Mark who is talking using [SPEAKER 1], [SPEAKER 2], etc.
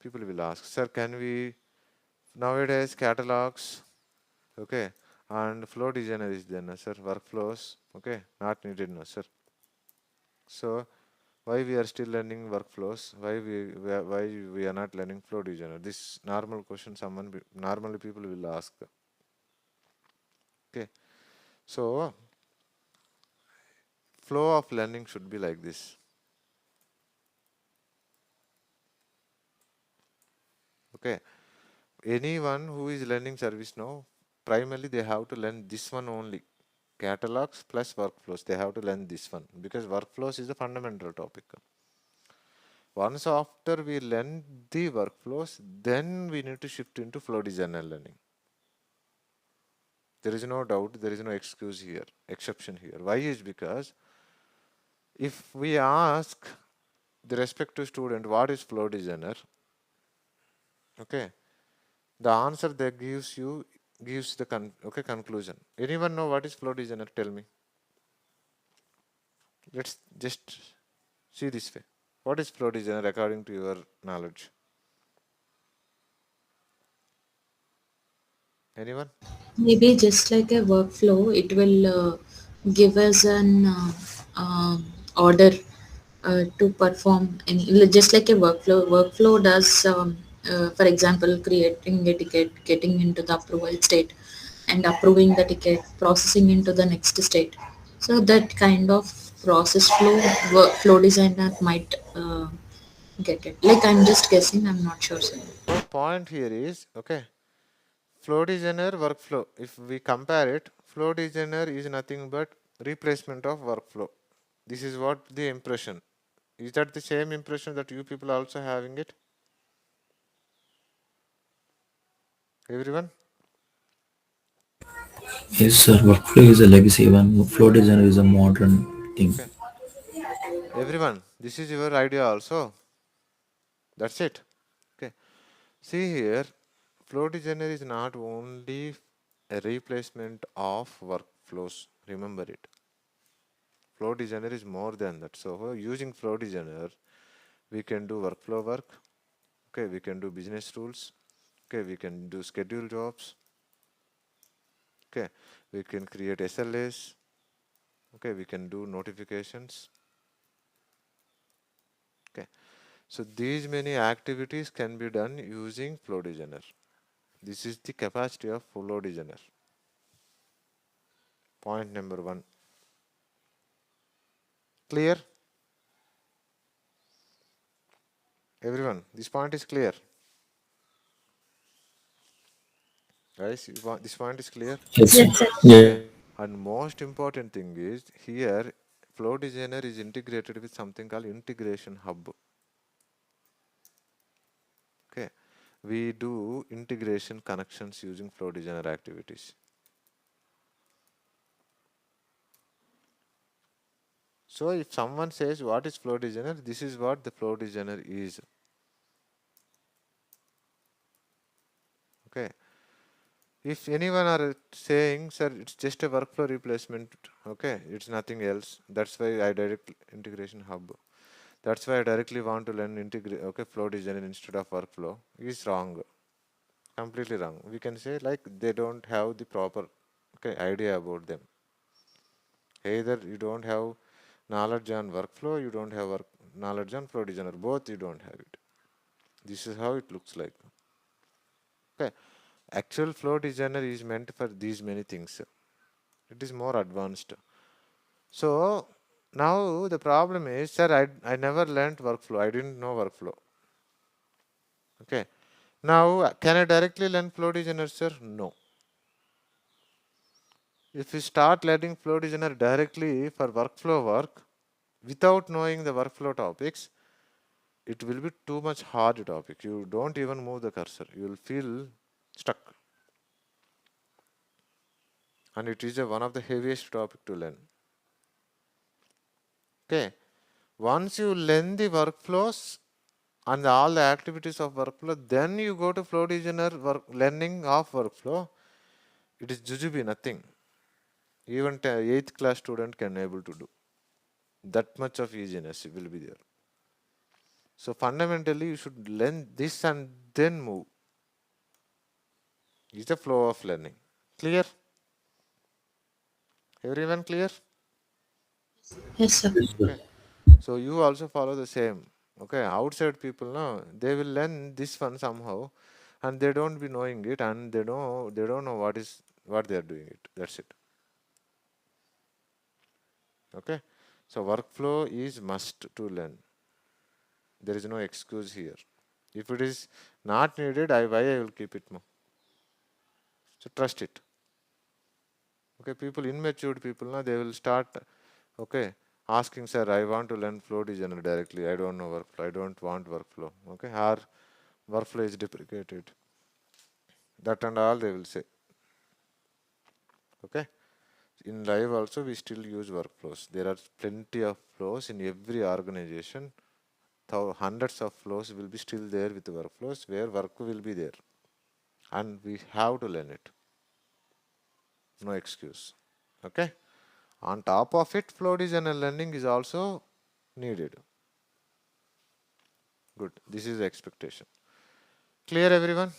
[SPEAKER 1] people will ask, sir, can we nowadays catalogs, okay, and flow designer is there, no, sir, workflows, okay, not needed, no, sir. So why we are still learning workflows? Why we are not learning flow designer? This normal question normally people will ask. Okay, so flow of learning should be like this. Okay, anyone who is learning ServiceNow, primarily they have to learn this one only. Catalogs plus workflows. They have to learn this one because workflows is a fundamental topic. Once after we learn the workflows, then we need to shift into flow designer learning. There is no doubt, there is no excuse here, exception here. Why is because if we ask the respective student what is flow designer, okay, the answer they gives the conclusion. Anyone know what is flow designer? Tell me. Let's just see this way. What is flow designer according to your knowledge? Anyone?
[SPEAKER 2] Maybe just like a workflow, it will give us an order to perform any, just like a workflow. Workflow does, for example, creating a ticket, getting into the approval state, and approving the ticket, processing into the next state. So that kind of process flow, workflow designer might get it. Like I'm just guessing, I'm not sure. Sir.
[SPEAKER 1] So point here is okay. Flow designer workflow. If we compare it, flow designer is nothing but replacement of workflow. This is what the impression. Is that the same impression that you people are also having it? Everyone?
[SPEAKER 3] Yes, sir. Workflow is a legacy one. Flow designer is a modern thing.
[SPEAKER 1] Okay. Everyone, this is your idea also. That's it. Okay. See here, flow designer is not only a replacement of workflows. Remember it. Flow designer is more than that. So using flow designer, we can do workflow work. Okay, we can do business rules. Okay, we can do schedule jobs. Okay, we can create SLAs. Okay, we can do notifications. Okay, so these many activities can be done using flow designer. This is the capacity of flow designer. Point number 1. Clear? Everyone, this point is clear. Guys, this point is clear?
[SPEAKER 3] Yes, sir.
[SPEAKER 2] Yes, sir.
[SPEAKER 3] Yeah.
[SPEAKER 1] Okay. And most important thing is here flow designer is integrated with something called integration hub. Okay, we do integration connections using flow designer activities. So if someone says what is flow designer, this is what the flow designer is. Okay, if anyone are saying, sir, it's just a workflow replacement, okay, it's nothing else, that's why I direct integration hub, that's why I directly want to learn flow designer instead of workflow, is wrong, completely wrong. We can say like they don't have the proper idea about them. Either you don't have knowledge on workflow, you don't have knowledge on flow designer, both you don't have it. This is how it looks like. Okay, actual flow designer is meant for these many things. It is more advanced. So now the problem is, sir, I never learned workflow. I didn't know workflow. Okay. Now, can I directly learn flow designer, sir? No. If you start learning flow designer directly for workflow work without knowing the workflow topics, it will be too much hard topic. You don't even move the cursor. You will feel stuck. And it is one of the heaviest topic to learn. Okay. Once you learn the workflows and all the activities of workflow, then you go to flow designer learning of workflow. It is jujube, nothing. Even 8th class student can able to do. That much of easiness will be there. So fundamentally you should learn this and then move. Is the flow of learning. Clear? Everyone clear?
[SPEAKER 2] Yes, sir.
[SPEAKER 3] Yes, sir.
[SPEAKER 1] Okay. So you also follow the same. Okay. Outside people now they will learn this one somehow, and they don't be knowing it, and they don't know what they are doing it. That's it. Okay. So workflow is must to learn. There is no excuse here. If it is not needed, why I will keep it more. So trust it. Okay, people, immature people now, they will start, okay, asking, sir, I want to learn flow designer directly. I don't know workflow. I don't want workflow. Okay, our workflow is deprecated. That and all they will say. Okay, in live also we still use workflows. There are plenty of flows in every organization. Hundreds of flows will be still there with the workflows where work will be there, and we have to learn it. No excuse. Okay. On top of it, flow design and learning is also needed. Good. This is the expectation. Clear, everyone?